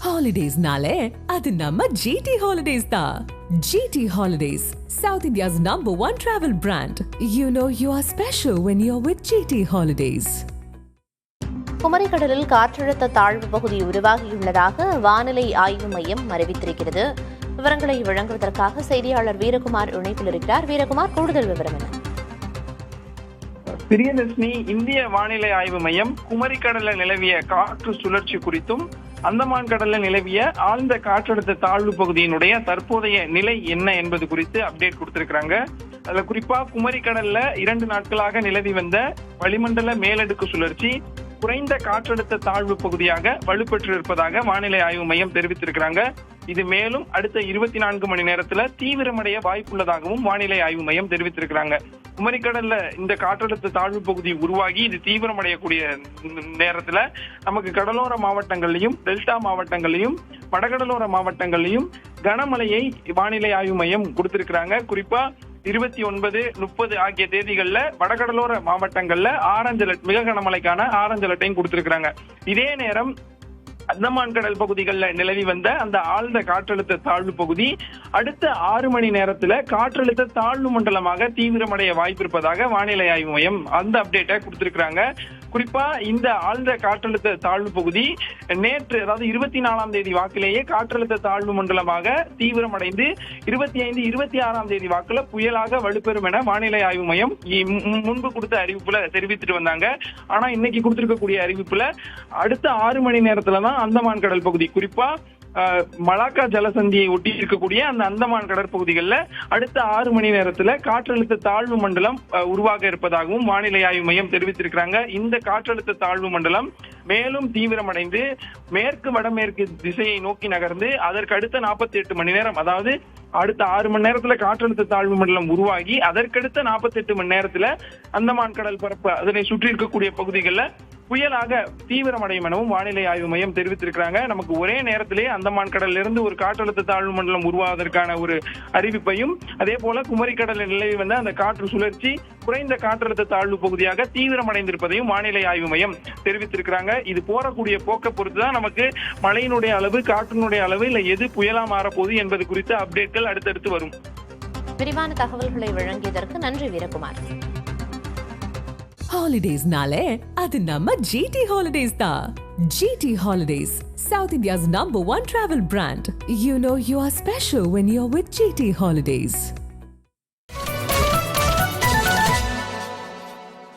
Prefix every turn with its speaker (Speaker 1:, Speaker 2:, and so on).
Speaker 1: Holidays-nale, adu namma GT Holidays da. GT Holidays, South India's #1 travel brand. You know you are special when you're with GT Holidays.
Speaker 2: குமரிக்கடலில் காற்றழுத்த தாழ்வு பகுதி உருவாகியுள்ளதாக வானிலை ஆய்வு மையம் அறிவித்திருக்கிறது. விவரங்களை வழங்குவதற்காக செய்தியாளர் வீரகுமார் இணைப்பில் இருக்கிறார். வீரகுமார், கூடுதல் விவரம் என்ன?
Speaker 3: பிரியதர்ஷினி, இந்திய வானிலை ஆய்வு மையம் குமரிக்கடலில் நிலவிய காற்று சுழற்சி குறித்தும் அந்தமான் கடலில் நிலவிய ஆழ்ந்த காற்றழுத்த தாழ்வு பகுதியினுடைய தற்போதைய நிலை என்ன என்பது குறித்து அப்டேட் கொடுத்திருக்கிறாங்க. அதுல குறிப்பா குமரிக்கடல்ல 2 நாட்களாக நிலவி வந்த வளிமண்டல மேலடுக்கு சுழற்சி குறைந்த காற்றழுத்த தாழ்வு பகுதியாக வலுப்பெற்று இருப்பதாக வானிலை ஆய்வு மையம் தெரிவித்திருக்கிறாங்க. இது மேலும் அடுத்த 24 மணி நேரத்துல தீவிரமடைய வாய்ப்புள்ளதாகவும் வானிலை ஆய்வு மையம் தெரிவித்திருக்கிறாங்க. குமரிக்கடல்ல இந்த காற்றழுத்த தாழ்வு பகுதி உருவாகி இது தீவிரமடையக்கூடிய நேரத்துல நமக்கு கடலோர மாவட்டங்கள்லயும் டெல்டா மாவட்டங்களையும் வடகடலோர மாவட்டங்களையும் கனமழையை வானிலை ஆய்வு மையம் கொடுத்திருக்கிறாங்க. குறிப்பா 29, 30 ஆகிய தேதிகள்ல வடகடலோர மாவட்டங்கள்ல ஆரஞ்சு அலர்ட், மிக கனமழைக்கான ஆரஞ்சு அலர்ட்டையும் கொடுத்திருக்கிறாங்க. இதே நேரம் அந்தமான் கடல் பகுதிகளில் நிலவி வந்த அந்த ஆழ்ந்த காற்றழுத்த தாழ்வு பகுதி அடுத்த 6 மணி நேரத்துல காற்றழுத்த தாழ்வு மண்டலமாக தீவிரமடைய வாய்ப்பு இருப்பதாக வானிலை ஆய்வு மையம் அந்த அப்டேட்டை கொடுத்திருக்கிறாங்க. குறிப்பா இந்த ஆழ்ந்த காற்றழுத்த தாழ்வு பகுதி நேற்று, அதாவது 24ஆம் தேதி வாக்கிலேயே காற்றழுத்த தாழ்வு மண்டலமாக தீவிரமடைந்து 25, 26ஆம் தேதி வாக்குல புயலாக வலுப்பெறும் என வானிலை ஆய்வு மையம் முன்பு கொடுத்த அறிவிப்புல தெரிவித்துட்டு வந்தாங்க. ஆனா இன்னைக்கு கொடுத்திருக்கக்கூடிய அறிவிப்புல அடுத்த 6 மணி நேரத்துலதான் அந்தமான் கடல் பகுதி, குறிப்பா மலாக்கா ஜலசந்தியை ஒட்டி இருக்கக்கூடிய அந்த அந்தமான் கடற்பகுதிகளில் அடுத்த 6 மணி நேரத்துல காற்றழுத்த தாழ்வு மண்டலம் உருவாக இருப்பதாகவும் வானிலை ஆய்வு மையம் தெரிவித்திருக்கிறாங்க. இந்த காற்றழுத்த தாழ்வு மண்டலம் மேலும் தீவிரமடைந்து மேற்கு வடமேற்கு திசையை நோக்கி நகர்ந்து அதற்கு அடுத்த 48 மணி நேரம், அதாவது அடுத்த 6 மணி நேரத்துல காற்றழுத்த தாழ்வு மண்டலம் உருவாகி அதற்கடுத்த 48 மணி நேரத்துல அந்தமான் கடல் பரப்பு அதனை சுற்றி இருக்கக்கூடிய பகுதிகளில் புயலாக தீவிரமடையும் எனவும் வானிலை ஆய்வு மையம் தெரிவித்திருக்கிறாங்க. நமக்கு ஒரே நேரத்திலே அந்தமான் கடலில் இருந்து ஒரு காற்றழுத்த தாழ்வு மண்டலம் உருவாவதற்கான ஒரு அறிவிப்பையும், அதே போல குமரிக்கடலில் நிலவி வந்த அந்த காற்று சுழற்சி குறைந்த காற்றழுத்த தாழ்வு பகுதியாக தீவிரமடைந்திருப்பதையும் வானிலை ஆய்வு மையம் தெரிவித்திருக்கிறாங்க. இது போறக்கூடிய போக்க பொறுத்துதான் நமக்கு மழையினுடைய அளவு, காற்றினுடைய அளவு, இல்ல எது புயலா மாறப்போகுது என்பது குறித்த அப்டேட்கள் அடுத்தடுத்து வரும்.
Speaker 2: விரிவான தகவல்களை வழங்கியதற்கு நன்றி Veerakumar.
Speaker 1: Holidays-nale, adu namma GT Holidays da. GT Holidays, South India's #1 travel brand. You know you are special when you're with GT Holidays.